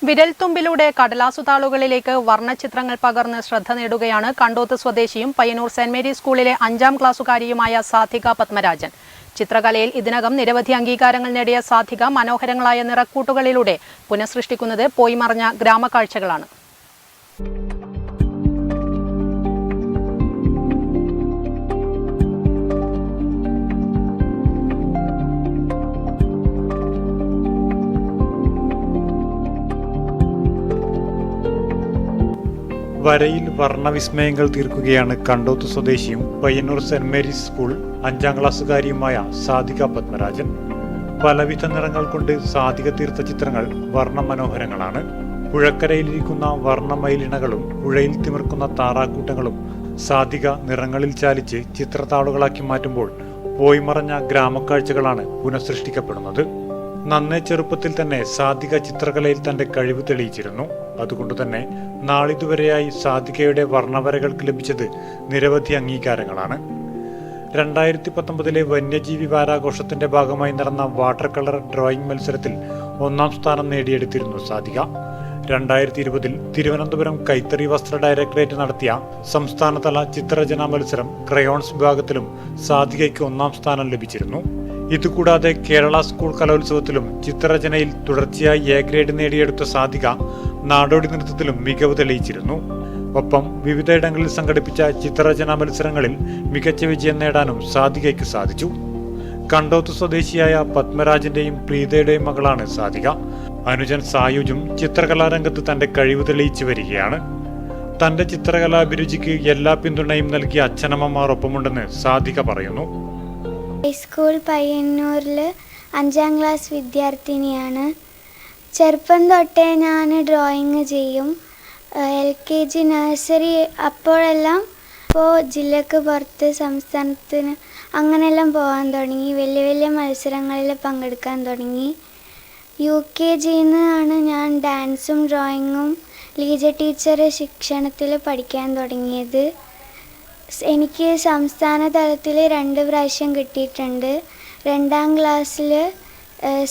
വിരൽത്തുമ്പിലൂടെ കടലാസുതാളുകളിലേക്ക് വർണ്ണചിത്രങ്ങൾ പകർന്ന് ശ്രദ്ധ നേടുകയാണ് കണ്ടോത്ത് സ്വദേശിയും പയ്യന്നൂർ സെന്റ് മേരീസ് സ്കൂളിലെ 5ാം ക്ലാസ്സുകാരിയുമായ സാധിക പത്മരാജൻ. ചിത്രകലയിൽ ഇതിനകം നിരവധി അംഗീകാരങ്ങൾ നേടിയ സാധിക മനോഹരങ്ങളായ നിറക്കൂട്ടുകളിലൂടെ പുനഃസൃഷ്ടിക്കുന്നത് പോയിമറഞ്ഞ ഗ്രാമക്കാഴ്ചകളാണ്. വരയിൽ വർണ്ണവിസ്മയങ്ങൾ തീർക്കുകയാണ് കണ്ടോത്ത് സ്വദേശിയും പയ്യന്നൂർ സെന്റ് മേരീസ് സ്കൂൾ 5ാം ക്ലാസ്സുകാരിയുമായ സാധിക പത്മരാജൻ. പലവിധ നിറങ്ങൾ കൊണ്ട് സാധിക തീർത്ത ചിത്രങ്ങൾ വർണ്ണമനോഹരങ്ങളാണ്. പുഴക്കരയിലിരിക്കുന്ന വർണ്ണമയിലിണകളും പുഴയിൽ തിമിർക്കുന്ന താറാക്കൂട്ടങ്ങളും സാധിക നിറങ്ങളിൽ ചാലിച്ച് ചിത്രത്താളുകളാക്കി മാറ്റുമ്പോൾ പോയിമറഞ്ഞ ഗ്രാമക്കാഴ്ചകളാണ് പുനഃസൃഷ്ടിക്കപ്പെടുന്നത്. നന്നേ ചെറുപ്പത്തിൽ തന്നെ സാധിക ചിത്രകലയിൽ തന്റെ കഴിവ് തെളിയിച്ചിരുന്നു. അതുകൊണ്ട് തന്നെ നാളിതുവരെയായി സാധികയുടെ വർണ്ണവരകൾക്ക് ലഭിച്ചത് നിരവധി അംഗീകാരങ്ങളാണ്. 2019 വന്യജീവി വാരാഘോഷത്തിന്റെ ഭാഗമായി നടന്ന വാട്ടർ കളർ ഡ്രോയിങ് മത്സരത്തിൽ 1ാം സ്ഥാനം നേടിയെടുത്തിരുന്നു സാധിക. 2020 തിരുവനന്തപുരം കൈത്തറി വസ്ത്ര ഡയറക്ടറേറ്റ് നടത്തിയ സംസ്ഥാനതല ചിത്രരചനാ മത്സരം ക്രയോൺസ് വിഭാഗത്തിലും സാധികയ്ക്ക് 1ാം സ്ഥാനം ലഭിച്ചിരുന്നു. ഇതുകൂടാതെ കേരള സ്കൂൾ കലോത്സവത്തിലും ചിത്രരചനയിൽ തുടർച്ചയായി എ ഗ്രേഡ് നേടിയെടുത്ത സാധിക നാടോടി നൃത്തത്തിലും മികവ് തെളിയിച്ചിരുന്നു. ഒപ്പം വിവിധയിടങ്ങളിൽ സംഘടിപ്പിച്ച ചിത്രരചനാ മത്സരങ്ങളിൽ മികച്ച വിജയം നേടാനും സാധികയ്ക്ക് സാധിച്ചു. കണ്ടോത്ത് സ്വദേശിയായ പത്മരാജന്റെയും പ്രീതയുടെയും മകളാണ് സാധിക. അനുജൻ സായുജും ചിത്രകലാരംഗത്ത് തന്റെ കഴിവ് തെളിയിച്ചു വരികയാണ്. തന്റെ ചിത്രകലാഭിരുചിക്ക് എല്ലാ പിന്തുണയും നൽകിയ അച്ഛനമ്മമാർ ഒപ്പമുണ്ടെന്ന് സാധിക പറയുന്നു. ഹൈസ്കൂൾ പയ്യന്നൂരിൽ 5ാം ക്ലാസ് വിദ്യാർത്ഥിനിയാണ്. ചെറുപ്പം തൊട്ടേ ഞാൻ ഡ്രോയിങ് ചെയ്യും. LKG നഴ്സറി അപ്പോഴെല്ലാം ജില്ലക്ക് പുറത്ത് സംസ്ഥാനത്തിന് അങ്ങനെയെല്ലാം പോകാൻ തുടങ്ങി. വലിയ വലിയ മത്സരങ്ങളിൽ പങ്കെടുക്കാൻ തുടങ്ങി. UKGന്ന് ഞാൻ ഡാൻസും ഡ്രോയിങ്ങും ലീജ ടീച്ചർ ശിക്ഷണത്തിൽ പഠിക്കാൻ തുടങ്ങിയത്. എനിക്ക് സംസ്ഥാന തലത്തിൽ 2 പ്രാവശ്യം കിട്ടിയിട്ടുണ്ട്. 2ാം ക്ലാസ്സിൽ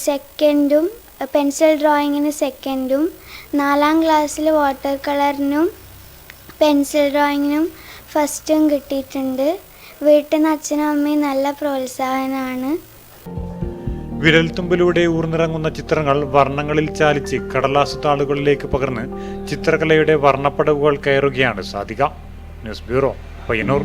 സെക്കൻഡും പെൻസിൽ ഡ്രോയിങ്ങിന് സെക്കൻഡും 4ാം ക്ലാസ്സിൽ വാട്ടർ കളറിനും പെൻസിൽ ഡ്രോയിങ്ങിനും ഫസ്റ്റും കിട്ടിയിട്ടുണ്ട്. വീട്ടിൽ നിന്ന് അച്ഛനും അമ്മയും നല്ല പ്രോത്സാഹനമാണ്. വിരൽത്തുമ്പിലൂടെ ഊർന്നിറങ്ങുന്ന ചിത്രങ്ങൾ വർണ്ണങ്ങളിൽ ചാലിച്ച് കടലാസു താളുകളിലേക്ക് പകർന്ന് ചിത്രകലയുടെ വർണ്ണപ്പടവുകൾ കയറുകയാണ് സാധിക. News bureau, Payyanur.